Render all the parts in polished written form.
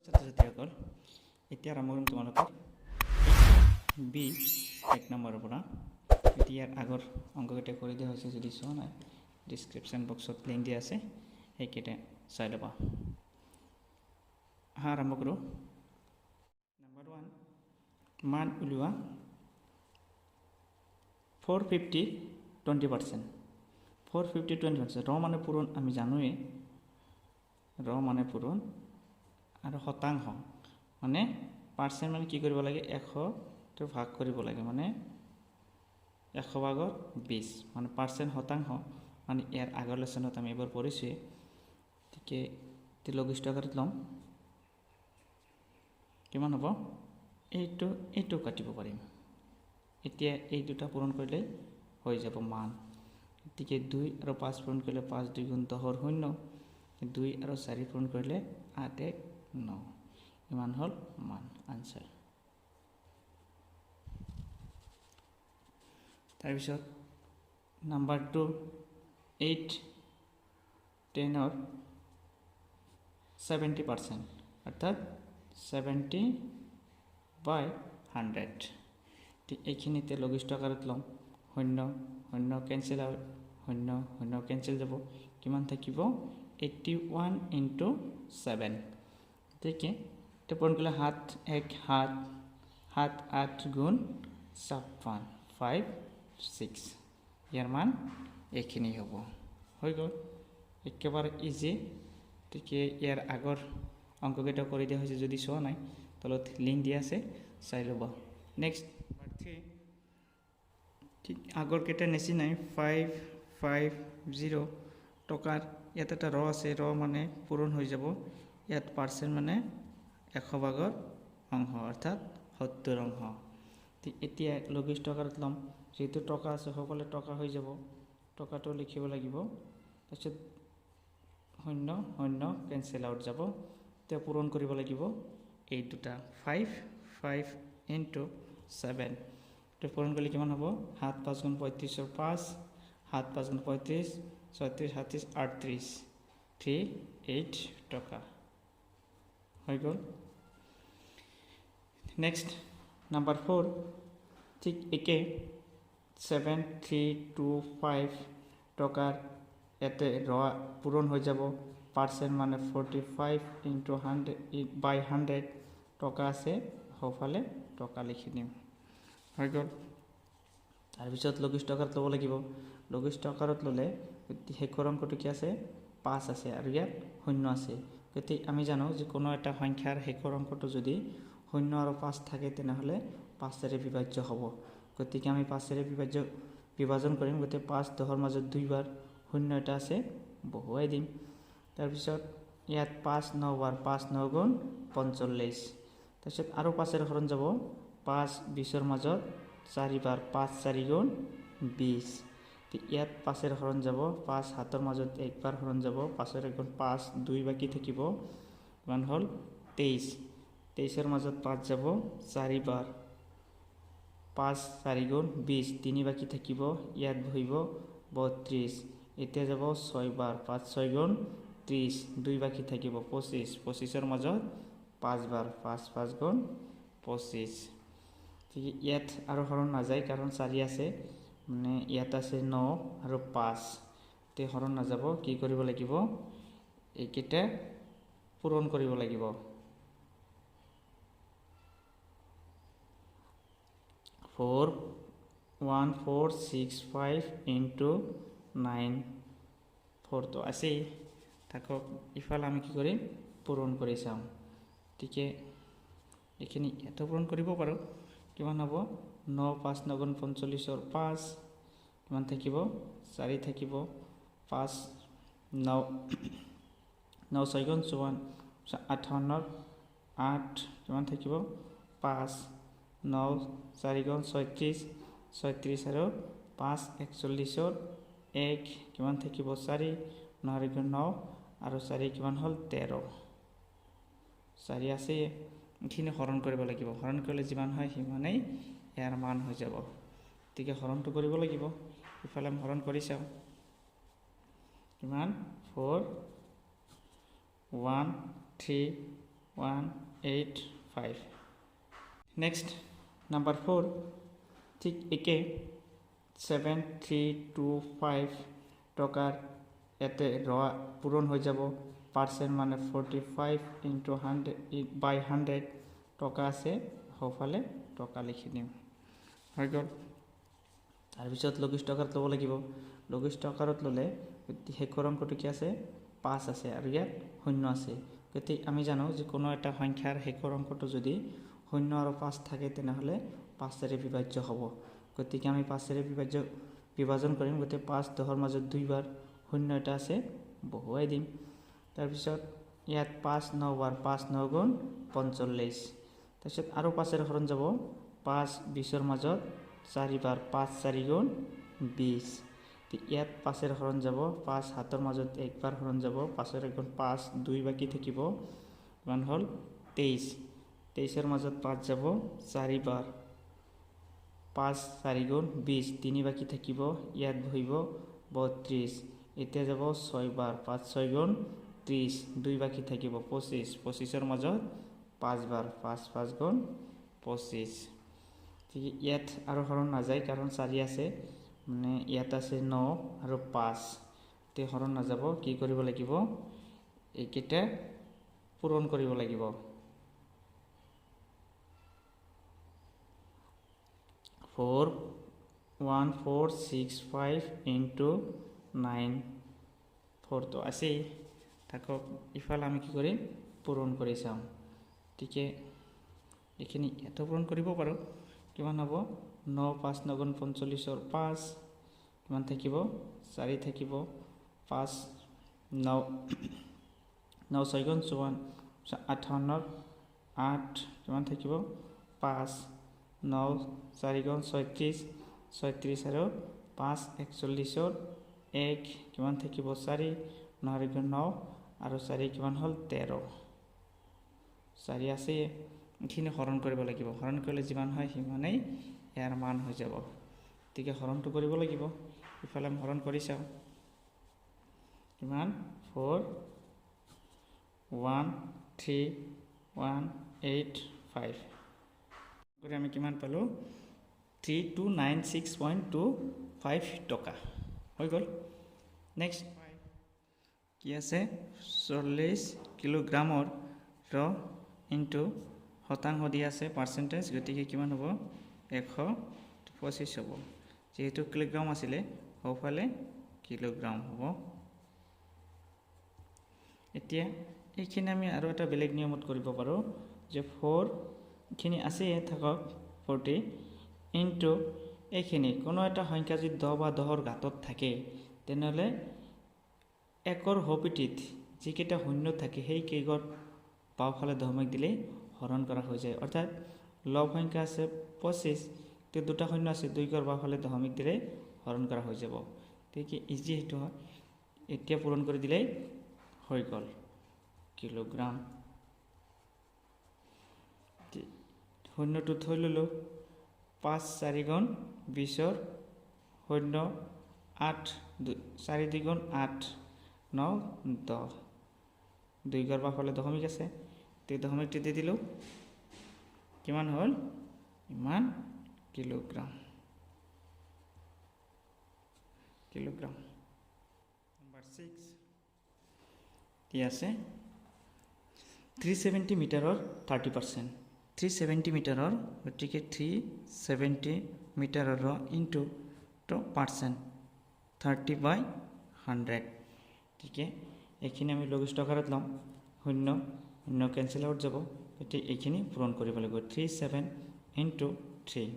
ছাত্ৰছাত্ৰীসকল এতিয়া আৰম্ভ কৰিম তোমালোকৰ বি 1 নম্বৰৰ পৰা ইয়াৰ আগৰ অংককেইটা কৰি দিয়া হৈছে যদি চোৱা নাই ডিসক্ৰিপশ্যন বক্সত লিংক দিয়া আছে সেইকেইটা চাই ল'বা আৰম্ভ কৰোঁ নম্বৰ 1 মান উলিওৱা 450 20% 450 20% ৰ মানে পূৰণ আমি জানোৱে ৰ মানে পূৰণ আৰু শতাংশ মানে পাৰ্চেন্ট মানে কি কৰিব লাগে 100 টো ভাগ কৰিব লাগে মানে 100 ভাগৰ 20 মানে পাৰ্চেন্ট শতাংশ মানে ইয়াৰ আগৰ লেসনত আমি এবাৰ পঢ়িছো ঠিকে তে লঘিষ্ঠ আকাৰত লম কিমান হ'ব এইটো কাটিব পাৰিম এতিয়া এই দুটা পূৰণ কৰিলে হৈ যাব মান ঠিকে 2 আৰু 5 পূৰণ কৰিলে 5 2 গুণ 10 ৰ 0 2 আৰু 4 পূৰণ কৰিলে 8 1 9 ইমান হল মান আনসাৰ তাৰ পিছত নাম্বাৰ 2 8 10 or 70% অৰ্থাৎ 70 by 100 ঠিক এইখিনিতে লঘিষ্ঠ আকাৰত লম 0 0 ক্যান্সেল আউট 0 0 ক্যান্সেল যাব কিমান থাকিব 81 into 7 ठीक है तो पढ़ के हाथ एक हाथ हाथ 8 गुण 56 5 6 यार मान एक ही नहीं होगा हो गया एक के बार इजी ठीक है यार आगर अंक केटा कर दिया होइसे যদি শোৱা নাই তলত লিংক দিয়া আছে চাই লবা নেক্সট নাম্বাৰ 3 ঠিক আগৰ কেটা নেছি নাই 550 টকাৰ ইয়াত এটা ৰ আছে ৰ মানে পূৰণ হৈ যাব ইয়াত পাৰ্সেন্ট মানে 100 ভাগৰ অংশ অৰ্থাৎ 70 অংশ ঠিক এতিয়া লঘিষ্ঠ আকাৰত লম যেহেতু টকা আছে সকলে টকা হৈ যাব টকাটো লিখিব লাগিব তাৰপিছত 0 0 ক্যান্সেল আউট যাব তে পূৰণ কৰিব লাগিব এই দুটা 5 5 into 7 তে পূৰণ কৰিলে কিমান হ'ব 7 5 গুণ 35 ৰ 5 7 5 গুণ 35 36 37 38 38 টকা হৈ গ'ল নেক্সট নাম্বার 4 ঠিক একে 7325 টকাৰ এতে ৰ পূৰণ হৈ যাব পার্সেন্ট মানে 45 into 100 by 100 টকা আছে হফালে টকা লিখি দিম হৈ গ'ল তাৰ পিছত লঘিষ্ঠ আকাৰত ল'ব লাগিব লঘিষ্ঠ আকাৰত ল'লে শেষৰ অংকটো কি আছে 5 আছে আৰু ইয়াত 0 আছে গতি আমি জানো যে কোনো এটা সংখ্যাৰ শেষৰ অংকটো যদি 0 আৰু 5 থাকে তেনেহলে 5 ৰে বিভাজ্য হ'ব গতিকে আমি 5 ৰে বিভাজন কৰিম গতি 5 10 ৰ মাজত দুইবাৰ 0 এটা আছে বহুৱাই দিম তাৰ পিছত ইয়াত 5 9 বাৰ 5 9 গুণ 45 তাৰপিছত আৰু 5 ৰ হৰণ যাব 5 20 ৰ মাজত 4 বাৰ 5 4 গুণ 20 ইয়াত 5 ৰ হৰণ যাব 5 7 ৰ মাজত একবাৰ হৰণ যাব 5 ৰ গুণ 5 2 বাকি থাকিব মান হল 23 23 ৰ মাজত 5 যাব 4 বাৰ 5 4 গুণ 20 3 বাকি থাকিব ইয়াত বহিব 32 এতিয়া যাব 6 বাৰ 5 6 গুণ 30 2 বাকি থাকিব 25 25 ৰ মাজত 5 বাৰ 5 5 গুণ 25 ঠিক ইয়াত আৰু হৰণ না যায় কাৰণ 4 আছে মানে ইয়াত আছে 9 আৰু 5 তে হৰণ না যাব কি কৰিব লাগিব এইকেইটা পূৰণ কৰিব লাগিব 41465 into 9 4 তো আছে থাকক ইফালে আমি কি কৰিম পূৰণ কৰি চাম ঠিকে এখিনি এত পূৰণ কৰিব পাৰো কিমান হ'ব 9 5 9 গুণ 45 ৰ 5 কিমান থাকিব 4 থাকিব 5 9 9 6 গুণ 58 8 কিমান থাকিব 5 9 4 গুণ 36 36 আৰু 5 41 ৰ 1 কিমান থাকিব 4 9 গুণ 9 আৰু 4 কিমান হল 13 4 আছে এখিনি হৰণ কৰিব লাগিব হৰণ কৰিলে যিমান হয় সিমানেই ইয়াৰ মান হৈ যাব ঠিক হৰণটো কৰিব লাগিব ইফালে হৰণ কৰি চাও কিমান 4 1 3 185 নেক্সট নাম্বাৰ 4 ঠিক একে 7325 টকাৰ ইয়াতে ৰোৱা পূৰণ হৈ যাব পাৰ্চেণ্ট মানে 45 ইনটু 100 টকা আছে সোঁফালে টকা লিখি দিম হৈ গ'ল তাৰপিছত লঘিষ্ঠ আকাৰত ল'ব লাগিব লঘিষ্ঠ আকাৰত ল'লে শেষৰ অংকটো কি আছে 5 আছে আৰু ইয়াত শূন্য আছে গতিকে আমি জানো যে কোনো এটা সংখ্যাৰ শেষৰ অংকটো যদি শূন্য আৰু 5 থাকে তেনেহ'লে 5 বিভাজ্য হ'ব গতিকে আমি 5 বিভাজন কৰিম গতিকে 5 10ৰ মাজত দুইবাৰ শূন্য এটা আছে বহুৱাই দিম তাৰপিছত ইয়াত 5 9 বাৰ 5 9 গুণ 45 তাৰপিছত আৰু 5 হৰণ যাব 5 20ৰ মাজত 4 বাৰ 5 4 গুণ 20 ইয়াত 5 হৰণ যাব 5 7ৰ মাজত একবাৰ হৰণ যাব 5 গুণ 5 2 বাকি থাকিব কিমান হ'ল 23 23ৰ মাজত 5 যাব 4 বাৰ 5 4 গুণ 20 3 বাকি থাকিব ইয়াত বহিব 32 এতিয়া যাব 6 বাৰ 5 6 গুণ 30 2 বাকি থাকিব 25 25ৰ মাজত 5 বাৰ 5 5 গুণ 25 ঠিক ইয়াত আৰু হৰণ নাযায় কাৰণ 4 আছে মানে ইয়াত আছে 9 আৰু 5 তে হৰণ নাযাব কি কৰিব লাগিব এইকেইটা পূৰণ কৰিব লাগিব 41465 ইনটু 9 4 তো আছে থাকক ইফালে আমি কি কৰিম পূৰণ কৰি চাম ঠিকে এইখিনি এত পূৰণ কৰিব পাৰো কিমান হ'ব 9 5 9 গুণ 45ৰ 5 কিমান থাকিব 4 থাকিব 5 9 9 6 গুণ 58ৰ 8 কিমান থাকিব 5 9 4 গুণ 36 36 আৰু 5 41ৰ 1 কিমান থাকিব 4 9 গুণ 9 আৰু 4 কিমান হ'ল 13 4 আছে এইখিনি হৰণ কৰিব লাগিব হৰণ কৰিলে যিমান হয় সিমানেই ইয়াৰ মান হৈ যাব গতিকে হৰণটো কৰিব লাগিব ইফালে আমি হৰণ কৰি চাওঁ কিমান 413,185 কৰি আমি কিমান পালো 3296.25 টকা হৈ গ'ল নেক্সট কি আছে 40 কিলোগ্ৰামৰ ৰ ইনটু শতাংশ দিয়া আছে পাৰ্চেন্টেজ গতিকে কিমান হ'ব 125 হ'ব যেহেতু কিলোগ্ৰাম আছিলে সোঁফালে কিলোগ্ৰাম হ'ব এতিয়া এইখিনি আমি আৰু এটা বেলেগ নিয়মত কৰিব পাৰো যে 4 খিনি আছে থাকক 40 ইনটু এইখিনি কোনো এটা সংখ্যা যদি 10 বা 10ৰ ঘাতত থাকে তেনেহলে একৰ হপিটিত যিকেইটা শূন্য থাকে সেই কেইগৰ বাওফালে দশমিক দিলে হৰণ কৰা হৈ যায় অৰ্থাৎ লব সংখ্যা আছে 25 তে দুটা শূন্য আছে দুই গৰ বাওফালে দশমিক দিলে হৰণ কৰা হৈ যাব ঠিক ইজি হেতু হয় এতিয়া পূৰণ কৰি দিলে হৈ গল কিলোগ্ৰাম শূন্যটো থৈ ললো 5 4 গুণ 20ৰ শূন্য 8 4 2 গুণ 8 9 10 দুই গৰ বাওফালে দশমিক আছে তে দশমিকটি দি দিলো কিমান হল ইমান কিলোগ্ৰাম নাম্বাৰ 6 কি আছে 370 মিটাৰৰ 30% 370 মিটাৰৰ গতিকে 370 মিটাৰৰ ইনটু তো পাৰ্চেন্ট 30/100 ঠিক আছে এইখিনি আমি লঘিষ্ঠ আকাৰত লম শূন্য শূন্য কেনসেল আউট যাব গতিকে এইখিনি পূৰণ কৰিব লাগিব 37 ইনটু 3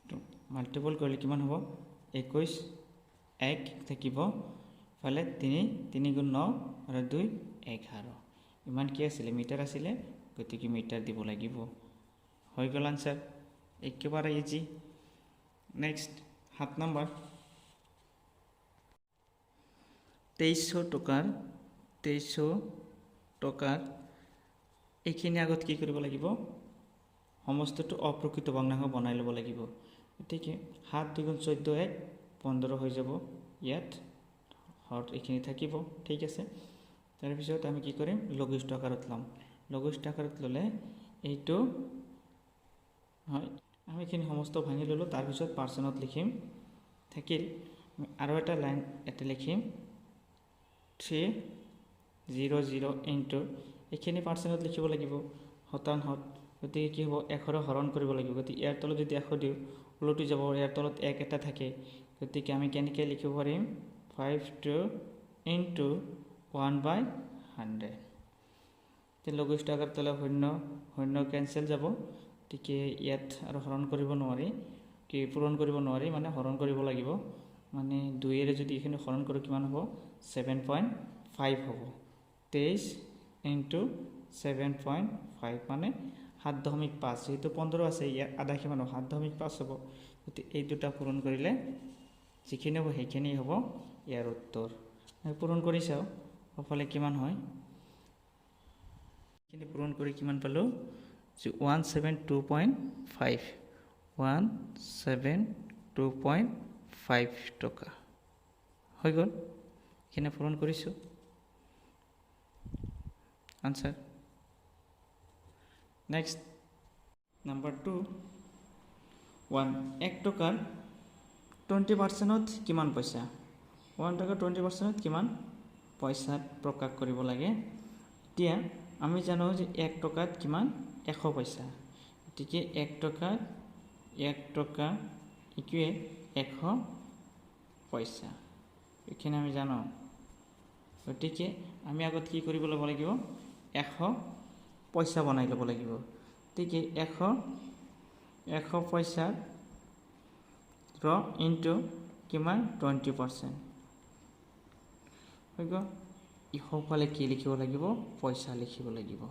তো মাল্টিপল কৰিলে কিমান হ'ব 21 1 থাকিব ফালে 3 3 গুণ 9 আৰু 2 11 ইমান কি আছিল মিটাৰ আছিল গতিকে মিটাৰ দিব লাগিব হৈ গল আনসাৰ একেবাৰে ইজি নেক্সট 7 নাম্বাৰ 2300 টকাৰ এইখিনি আগত কি কৰিব লাগিব সমস্তটো অপ্ৰকৃত ভগ্নাংশ বনাই ল'ব লাগিব গতিকে 7 2 গুণ 14 1 15 হৈ যাব ইয়াত হট এইখিনি থাকিব ঠিক আছে তাৰ পিছত আমি কি কৰিম লঘিষ্ঠ আকাৰত লম লঘিষ্ঠ আকাৰত ল'লে এইটো হয় আমি এইখিনি সমস্ত ভাঙি ল'লোঁ তাৰপিছত পাৰ্চেণ্টত লিখিম থাকিল আৰু এটা লাইন এটা লিখিম 300 ইনটু এইখিনি পাৰ্চেণ্টত লিখিব লাগিব শতাংশত গতিকে কি হ'ব 100 হৰণ কৰিব লাগিব গতিকে ইয়াৰ তলত যদি 100 দিওঁ ওলটি যাব ইয়াৰ তলত 1 এটা থাকে গতিকে আমি কেনেকৈ লিখিব পাৰিম 52 ইনটু 1/100 তে লঘিষ্ঠ আকাৰত ল'লে শূন্য কেনসেল যাব গতিকে ইয়াত আৰু হৰণ কৰিব নোৱাৰি কি পূৰণ কৰিব নোৱাৰি মানে হৰণ কৰিব লাগিব মানে 2 এৰে যদি এইখিনি হৰণ কৰোঁ কিমান হ'ব 7.5 হ'ব 23 ইনটু 7.5 মানে 7.5 যেহেতু 15 আছে ইয়াৰ আধা কিমান হ'ব 7.5 হ'ব গতিকে এই দুটা পূৰণ কৰিলে যিখিনি হ'ব সেইখিনি হ'ব ইয়াৰ উত্তৰ আমি পূৰণ কৰি চাওঁ সফলে কিমান হয় এইখিনি পূৰণ কৰি কিমান পালোঁ 172.5 টকা হৈ গ'ল এইখিনি পূৰণ কৰিছোঁ আনসাৰ নেক্সট নাম্বাৰ 2 1 টকাৰ 20%ত কিমান পইচা 1 টকাৰ 20%ত কিমান পইচা প্ৰকাশ কৰিব লাগে এতিয়া আমি জানো যে 1 টকাত কিমান 100 পইচা গতিকে 1 টকা ইকুৱেল 100 পইচা এইখিনি আমি জানো গতিকে আমি আগত কি কৰিব ল'ব লাগিব 100 পইচা বনাই ল'ব লাগিব গতিকে 100 পইচাৰ ইনটু কিমান 20% হৈ গ'ল ইফালে কি লিখিব লাগিব পইচা লিখিব লাগিব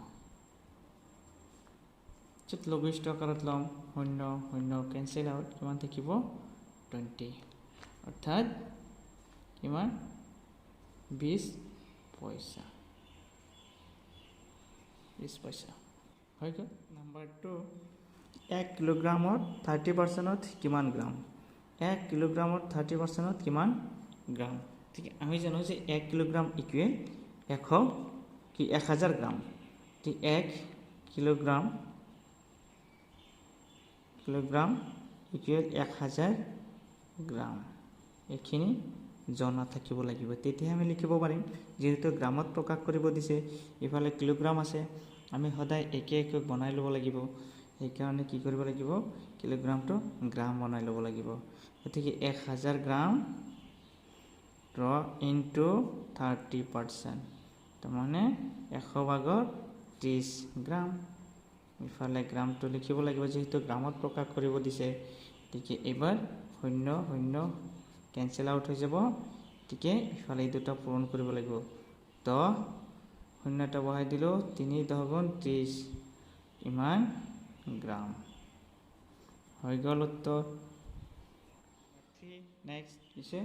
লঘিষ্ঠ আকাৰত ল'ম 0 কেনসেল আউট কিমান থাকিব 20 অৰ্থাৎ কিমান 20 পইচা হৈ গ'ল নাম্বাৰ 2 1 কিলোগ্ৰামত 30%ত কিমান গ্ৰাম 1 কিলোগ্ৰামত 30%ত কিমান গ্ৰাম ঠিক আমি জানো যে 1 কিলোগ্ৰাম ইকুৱেল 1000 গ্ৰাম ঠিক 1 কিলোগ্ৰাম ইকুৱেল 1000 গ্ৰাম এইখিনি জনা থাকিব লাগিব তেতিয়া আমি লিখিব পাৰিম যেহেতু গ্ৰামত প্ৰকাশ কৰিব দিছে ইফালে কিলোগ্ৰাম আছে আমি সদায় একে বনাই ল'ব লাগিব সেইকাৰণে কি কৰিব লাগিব কিলোগ্ৰামটো গ্ৰাম বনাই ল'ব লাগিব গতিকে 1000 গ্ৰাম ইনটু 30% তাৰমানে 100 ভাগৰ 30 গ্ৰাম ইফালে গ্ৰামটো লিখিব লাগিব যেহেতু গ্ৰামত প্ৰকাশ কৰিব দিছে গতিকে এবাৰ 0 কেনসেল আউট হৈ যাব গতিকে ইফালে এই দুটা পূৰণ কৰিব লাগিব 10 শূন্যটা বহাই দিলোঁ 3 10 গুণ 30 ইমান গ্ৰাম হৈ গ'ল উত্তৰ নেক্সট হৈছে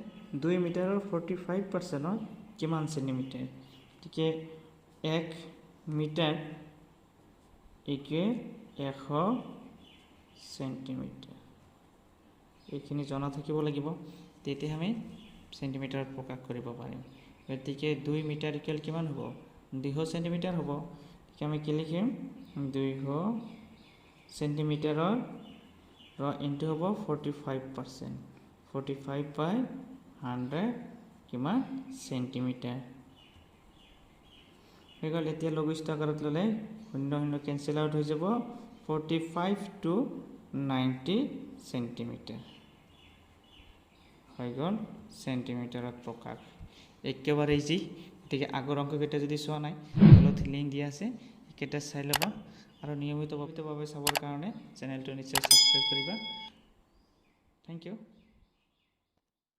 2 মিটাৰৰ 45%ত কিমান সেন্টিমিটাৰ গতিকে 1 মিটাৰ ইকুৱেল 100 সেন্টিমিটাৰ এইখিনি জনা থাকিব লাগিব তেতিয়া আমি সেন্টিমিটাৰত প্ৰকাশ কৰিব পাৰিম গতিকে 2 মিটাৰ ইকুৱেল কিমান হ'ব 200 সেন্টিমিটাৰ হ'ব গতিকে আমি কি লিখিম 200 সেন্টিমিটাৰৰ ইনটু হ'ব 45% 45/100 কিমান সেন্টিমিটাৰ হৈ গ'ল এতিয়া লঘিষ্ঠ আকাৰত ল'লে 0 কেনসেল আউট হৈ যাব 45 to 90 সেন্টিমিটাৰ হৈ গ'ল সেন্টিমিটাৰত প্ৰকাশ একেবাৰে ইজি গতিকে আগৰ অংককেইটা যদি চোৱা নাই তলত লিংক দিয়া আছে এইকেইটা চাই ল'বা আৰু নিয়মিতভাৱে চাবৰ কাৰণে চেনেলটো নিশ্চয় সাবস্ক্ৰাইব কৰিবা থেংক ইউ